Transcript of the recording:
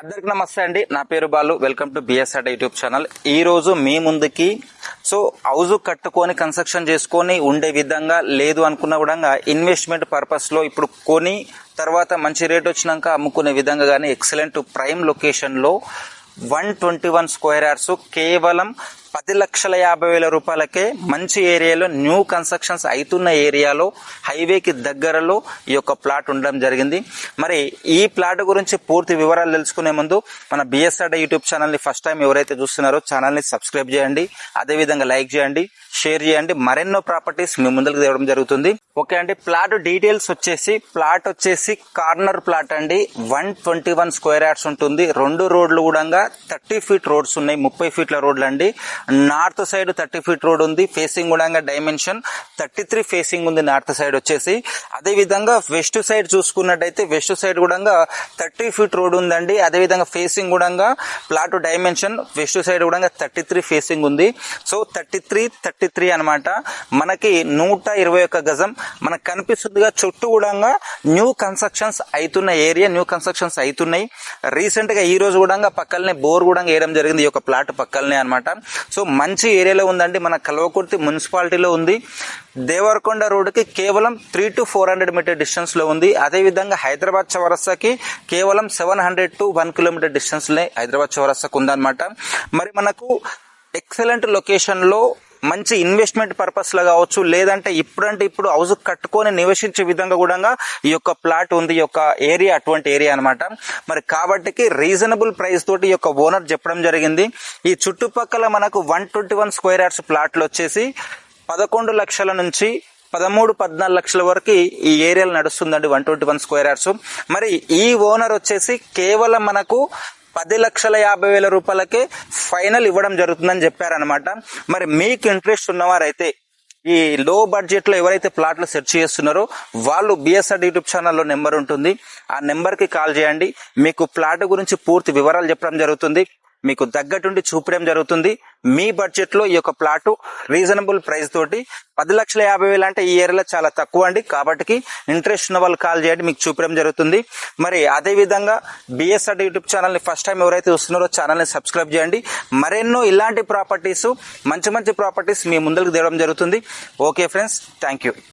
అందరికి నమస్తే అండి. నా పేరు Balu. Welcome to BSR YouTube channel. ఈ రోజు మీ ముందుకి హౌస్ కట్టుకొని కన్స్ట్రక్షన్ చేసుకొని ఉండే విధంగా లేదు అనుకున్న కూడా ఇన్వెస్ట్మెంట్ పర్పస్ లో ఇప్పుడు కొని తర్వాత మంచి రేట్ వచ్చినాక అమ్ముకునే విధంగా కానీ ఎక్సలెంట్ ప్రైమ్ లొకేషన్ లో 121 స్క్వేర్ యార్డ్స్ కేవలం 10,50,000 రూపాయలకే మంచి ఏరియాలో న్యూ కన్స్ట్రక్షన్స్ అవుతున్న ఏరియాలో హైవేకి దగ్గరలో ఈ యొక్క ప్లాట్ ఉండడం జరిగింది. మరి ఈ ప్లాట్ గురించి పూర్తి వివరాలు తెలుసుకునే ముందు మన బిఎస్ఆర్ యూట్యూబ్ ఛానల్ ని ఫస్ట్ టైం ఎవరైతే చూస్తున్నారో ఛానల్ ని సబ్స్క్రైబ్ చేయండి, అదేవిధంగా లైక్ చేయండి, షేర్ చేయండి. మరెన్నో ప్రాపర్టీస్ మీ ముందుకు తేవడం జరుగుతుంది. ఓకే అండి, ప్లాట్ డీటెయిల్స్ వచ్చేసి కార్నర్ ప్లాట్ అండి. 121 స్క్వేర్ యార్డ్స్ ఉంటుంది. 2 రోడ్లు కూడా 30 ఫీట్ రోడ్స్ ఉన్నాయి, 30 ఫీట్ల రోడ్లు అండి. నార్త్ సైడ్ 30 ఫీట్ రోడ్ ఉంది. ఫేసింగ్ కూడా డైమెన్షన్ 33 ఫేసింగ్ ఉంది నార్త్ సైడ్ వచ్చేసి. అదే విధంగా వెస్ట్ సైడ్ చూసుకున్నట్టయితే వెస్ట్ సైడ్ కూడా 30 ఫీట్ రోడ్ ఉందండి. అదే విధంగా ఫేసింగ్ కూడా ప్లాట్ డైమెన్షన్ వెస్ట్ సైడ్ కూడా 33 ఫేసింగ్ ఉంది. సో 33 అన్నమాట. మనకి 121 గజం మనకు కనిపిస్తుందిగా. చుట్టూ కూడా న్యూ కన్స్ట్రక్షన్స్ అవుతున్న ఏరియా, న్యూ కన్స్ట్రక్షన్స్ అవుతున్నాయి. రీసెంట్ గా ఈ రోజు కూడా పక్కనే బోర్ కూడా వేయడం జరిగింది ఈ యొక్క ప్లాట్ పక్కనే అన్నమాట. సో మంచి ఏరియాలో ఉందండి. మన కల్వకుర్తి మున్సిపాలిటీలో ఉంది. దేవరకొండ రోడ్ కి కేవలం 300 to 400 మీటర్ డిస్టెన్స్ లో ఉంది. అదే విధంగా హైదరాబాద్ చౌరస్తాకి కేవలం 700 to 1 కిలోమీటర్ డిస్టెన్స్ లో హైదరాబాద్ చౌరస్తాకు ఉందన్నమాట. మరి మనకు ఎక్సలెంట్ లొకేషన్ లో మంచి ఇన్వెస్ట్మెంట్ పర్పస్ లో కావచ్చు, లేదంటే ఇప్పుడు హౌస్ కట్టుకొని నివసించే విధంగా కూడా ఈ యొక్క ప్లాట్ ఉంది. ఈ యొక్క ఏరియా అటువంటి ఏరియా అన్నమాట. మరి కాబట్టి రీజనబుల్ ప్రైస్ తోటి ఈ యొక్క ఓనర్ చెప్పడం జరిగింది. ఈ చుట్టుపక్కల మనకు 121 స్క్వేర్ యార్డ్స్ ప్లాట్లు వచ్చేసి 11 లక్షల నుంచి 13-14 లక్షల వరకు ఈ ఏరియాలో నడుస్తుందండి 121 స్క్వేర్ యార్డ్స్. మరి ఈ ఓనర్ వచ్చేసి కేవలం మనకు 10,50,000 రూపాయలకే ఫైనల్ ఇవ్వడం జరుగుతుందని చెప్పారనమాట. మరి మీకు ఇంట్రెస్ట్ ఉన్నవారైతే ఈ లో బడ్జెట్ లో ఎవరైతే ప్లాట్లు సెర్చ్ చేస్తున్నారో వాళ్ళు బిఎస్ఆర్ యూట్యూబ్ ఛానల్లో నెంబర్ ఉంటుంది. ఆ నెంబర్ కి కాల్ చేయండి. మీకు ప్లాట్ గురించి పూర్తి వివరాలు చెప్పడం జరుగుతుంది, మీకు తగ్గట్టుండి చూపడం జరుగుతుంది. మీ బడ్జెట్ లో ఈ యొక్క ప్లాట్ రీజనబుల్ ప్రైస్ తోటి 10,50,000 అంటే ఈ ఏరియాలో చాలా తక్కువ అండి. కాబట్టి ఇంట్రెస్ట్ ఉన్న వాళ్ళు కాల్ చేయండి, మీకు చూపడం జరుగుతుంది. మరి అదే విధంగా బిఎస్ఆర్ యూట్యూబ్ ఛానల్ ని ఫస్ట్ టైం ఎవరైతే వస్తున్నారో ఛానల్ ని సబ్స్క్రైబ్ చేయండి. మరెన్నో ఇలాంటి ప్రాపర్టీస్ మంచి ప్రాపర్టీస్ మీ ముందుకు తేవడం జరుగుతుంది. Okay friends, thank you.